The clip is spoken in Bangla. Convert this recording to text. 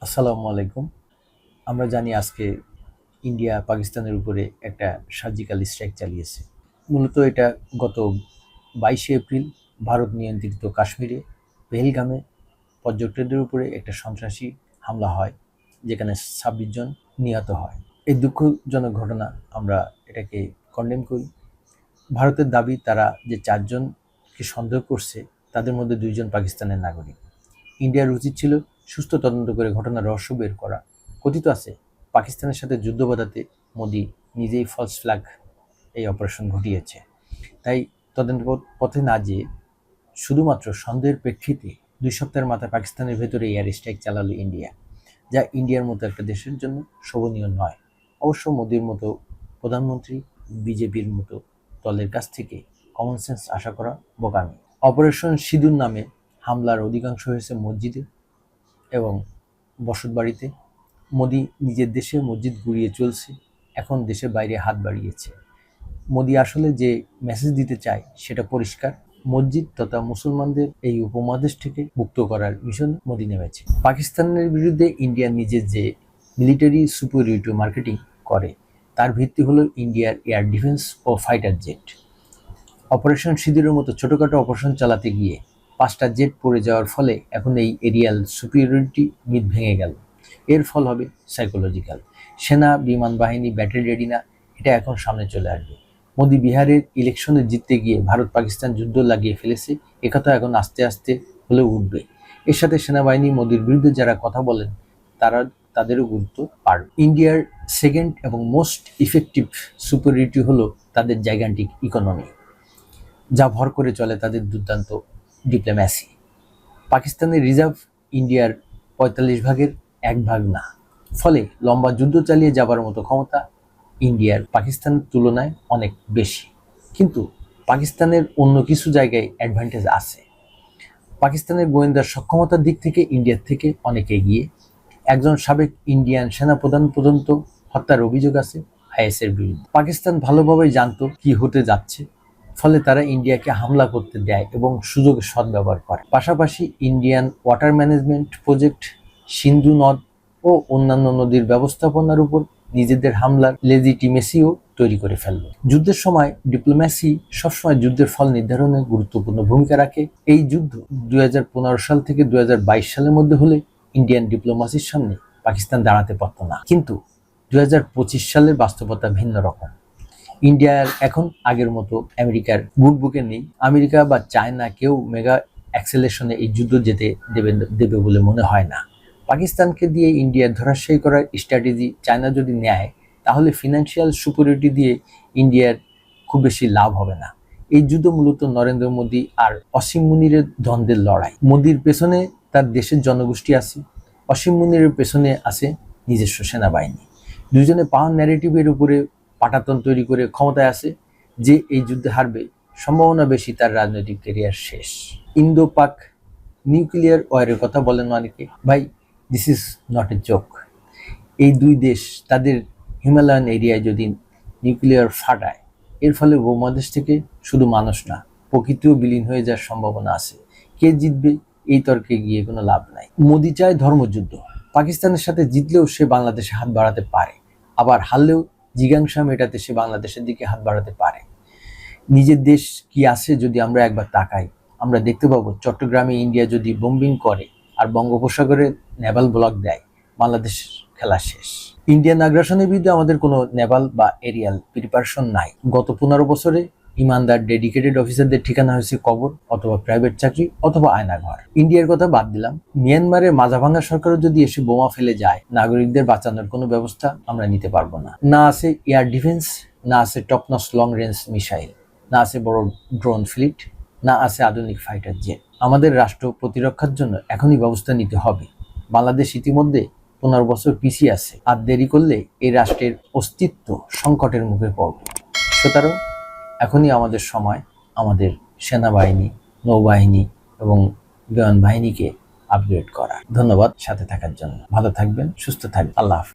আসসালামু আলাইকুম। আমরা জানি আজকে ইন্ডিয়া পাকিস্তানের উপরে একটা সার্জিক্যাল স্ট্রাইক চালিয়েছে। মূলত এটা গত 22শে এপ্রিল ভারত নিয়ন্ত্রিত কাশ্মীরে পেহেলগামে পর্যটকদের উপরে একটা সন্ত্রাসী হামলা হয়, যেখানে 26 জন নিহত হয়। এই দুঃখজনক ঘটনা আমরা এটাকে কন্ডেম করি। ভারতের দাবি তারা যে 4 জনকে সন্দেহ করছে তাদের মধ্যে 2 জন পাকিস্তানের নাগরিক। ইন্ডিয়ার উচিত ছিল সুস্থ তদন্ত করে ঘটনার রহস্য বের করা। কথিত আছে পাকিস্তানের সাথে যুদ্ধ বাঁধাতে মোদি নিজেই ফলস ফ্ল্যাগ এই অপারেশন ঘটিয়েছে। তাই তদন্ত পথে না যেয়ে শুধুমাত্র সন্দেহের প্রেক্ষিতে 2 সপ্তাহের মাথায় পাকিস্তানের ভেতরে এয়ার স্ট্রাইক চালালো ইন্ডিয়া, যা ইন্ডিয়ার মতো একটা দেশের জন্য শোভনীয় নয়। অবশ্য মোদির মতো প্রধানমন্ত্রী, বিজেপির মতো দলের কাছ থেকে কমন সেন্স আশা করা বোকামি। অপারেশন সিঁদুর নামে হামলার অধিকাংশ হয়েছে মসজিদে এবং বসতবাড়িতে। মোদি নিজের দেশে মসজিদ গুড়িয়ে চলছে, এখন দেশের বাইরে হাত বাড়িয়েছে। মোদি আসলে যে মেসেজ দিতে চায় সেটা পরিষ্কার। মসজিদ তথা মুসলমানদের এই উপমহাদেশ থেকে মুক্ত করার মিশন মোদি নেমেছে। পাকিস্তানের বিরুদ্ধে ইন্ডিয়া নিজের যে মিলিটারি সুপিরিয়রিটি মার্কেটিং করে, তার ভিত্তি হলো ইন্ডিয়ার এয়ার ডিফেন্স ও ফাইটার জেট। অপারেশন সিঁদুরের মতো ছোটোখাটো অপারেশন চালাতে গিয়ে 5টা জেট পড়ে যাওয়ার ফলে এখন এই এরিয়াল সুপিরিয়রিটি মিথ ভেঙে গেল। এর ফল হবে সাইকোলজিক্যাল। সেনা, বিমান বাহিনী ব্যাটারি রেডি না, এটা এখন সামনে চলে আসবে। মোদি বিহারের ইলেকশনে জিততে গিয়ে ভারত পাকিস্তান যুদ্ধ লাগিয়ে ফেলেছে, একথা এখন আস্তে আস্তে হলে উঠবে। এর সাথে সেনাবাহিনী মোদির বিরুদ্ধে যারা কথা বলেন তাদেরও গুরুত্ব বাড়বে। ইন্ডিয়ার সেকেন্ড এবং মোস্ট ইফেক্টিভ সুপিরিয়রিটি হলো তাদের জাইগান্টিক ইকোনমি, যা ভর করে চলে তাদের দুর্দান্ত ডিপ্লোম্যাসি। পাকিস্তানের রিজার্ভ ইন্ডিয়ার 45 ভাগের 1 ভাগ না, ফলে লম্বা যুদ্ধ চালিয়ে যাবার মতো ক্ষমতা ইন্ডিয়ার পাকিস্তানের তুলনায় অনেক বেশি। কিন্তু পাকিস্তানের অন্য কিছু জায়গায় অ্যাডভান্টেজ আছে। পাকিস্তানের গোয়েন্দার সক্ষমতার দিক থেকে ইন্ডিয়ার থেকে অনেক এগিয়ে। একজন সাবেক ইন্ডিয়ান সেনাপ্রধান পর্যন্ত হত্যার অভিযোগ আছে আইএসের বিরুদ্ধে। পাকিস্তান ভালোভাবেই জানতো কি হতে যাচ্ছে, ফলে তারা ইন্ডিয়াকে হামলা করতে দেয় এবং সুযোগের সদ্ব্যবহার করে। পাশাপাশি ইন্ডিয়ান ওয়াটার ম্যানেজমেন্ট প্রজেক্ট, সিন্ধু নদ ও অন্যান্য নদীর ব্যবস্থাপনার উপর নিজেদের হামলার লেজিটিমেসিও তৈরি করে ফেলল। যুদ্ধের সময় ডিপ্লোম্যাসি সবসময় যুদ্ধের ফল নির্ধারণে গুরুত্বপূর্ণ ভূমিকা রাখে। এই যুদ্ধ 2015 সাল থেকে 2022 সালের মধ্যে হলে ইন্ডিয়ান ডিপ্লোম্যাসির সামনে পাকিস্তান দাঁড়াতে পারত না। কিন্তু 2025 সালের বাস্তবতা ভিন্ন রকম। ইন্ডিয়ার এখন আগের মতো আমেরিকার গুড বুকে নেই। আমেরিকা বা চায়না কেউ মেগা অ্যাক্সেলেশনে এই যুদ্ধ যেতে দেবে বলে মনে হয় না। পাকিস্তানকে দিয়ে ইন্ডিয়ার ধরাশায়ী করার স্ট্র্যাটেজি চায়না যদি নেয়, তাহলে ফিনান্সিয়াল সুপিরিয়রিটি দিয়ে ইন্ডিয়ার খুব বেশি লাভ হবে না। এই যুদ্ধ মূলত নরেন্দ্র মোদী আর অসীম মুনিরের দ্বন্দ্বের লড়াই। মোদির পেছনে তার দেশের জনগোষ্ঠী আছে, অসীম মুনিরের পেছনে আছে নিজস্ব সেনাবাহিনী। দুজনে পাওয়ার ন্যারেটিভের উপরে পাটাতন তৈরি করে ক্ষমতায় আছে। যে এই যুদ্ধে হারবে, সম্ভাবনা বেশি তার রাজনৈতিক ক্যারিয়ার শেষ। ইন্দো পাক নিউক্লিয়ার ওয়ারের কথা বলেন অনেকে। ভাই, this is not a joke. এই দুই দেশ তাদের হিমালয়ান এরিয়ায় যদি নিউক্লিয়ার ফাটায়, এর ফলে উপমহাদেশ থেকে শুধু মানুষ না, প্রকৃতিও বিলীন হয়ে যাওয়ার সম্ভাবনা আছে। কে জিতবে এই তর্কে গিয়ে কোনো লাভ নাই। মোদি চায় ধর্মযুদ্ধ। পাকিস্তানের সাথে জিতলেও সে বাংলাদেশে হাত বাড়াতে পারে, আবার হারলেও জিজ্ঞাসা মেটাতে সে বাংলাদেশের দিকে হাত বাড়াতে পারে। নিজের দেশ কি আছে যদি আমরা একবার তাকাই, আমরা দেখতে পাবো চট্টগ্রামে ইন্ডিয়া যদি বোম্বিং করে আর বঙ্গোপসাগরে নেভাল ব্লক দেয়, বাংলাদেশ খেলা শেষ। ইন্ডিয়ান আগ্রাসনের বিরুদ্ধে আমাদের কোনো নেভাল বা এরিয়াল প্রিপারেশন নাই। গত 15 বছরে ইমানদার ডেডিকেটেড অফিসারদের ঠিকানা হয়েছে কবর, অথবা প্রাইভেট চাকরি, অথবা আয়নাঘর। ইন্ডিয়ার কথা বাদ দিলাম, মিয়ানমারের মাঝাভাঙা সরকারও যদি এসে বোমা ফেলে যায়, নাগরিকদের বাঁচানোর কোনো ব্যবস্থা আমরা নিতে পারবো না। না আছে এয়ার ডিফেন্স, না আছে টপনস লং রেঞ্জ মিসাইল, না আছে বড় ড্রোন ফ্লিট, না আছে আধুনিক ফাইটার জেট। আমাদের রাষ্ট্র প্রতিরক্ষার জন্য এখনই ব্যবস্থা নিতে হবে। বাংলাদেশ ইতিমধ্যে 15 বছর পিছিয়ে আছে, আর দেরি করলে এই রাষ্ট্রের অস্তিত্ব সংকটের মুখে পড়বে। সুতরাং এখনই আমাদের সময় আমাদের সেনাবাহিনী, নৌবাহিনী এবং বিমান বাহিনীকে আপগ্রেড করা। ধন্যবাদ সাথে থাকার জন্য। ভালো থাকবেন, সুস্থ থাকবেন। আল্লাহ হাফেজ।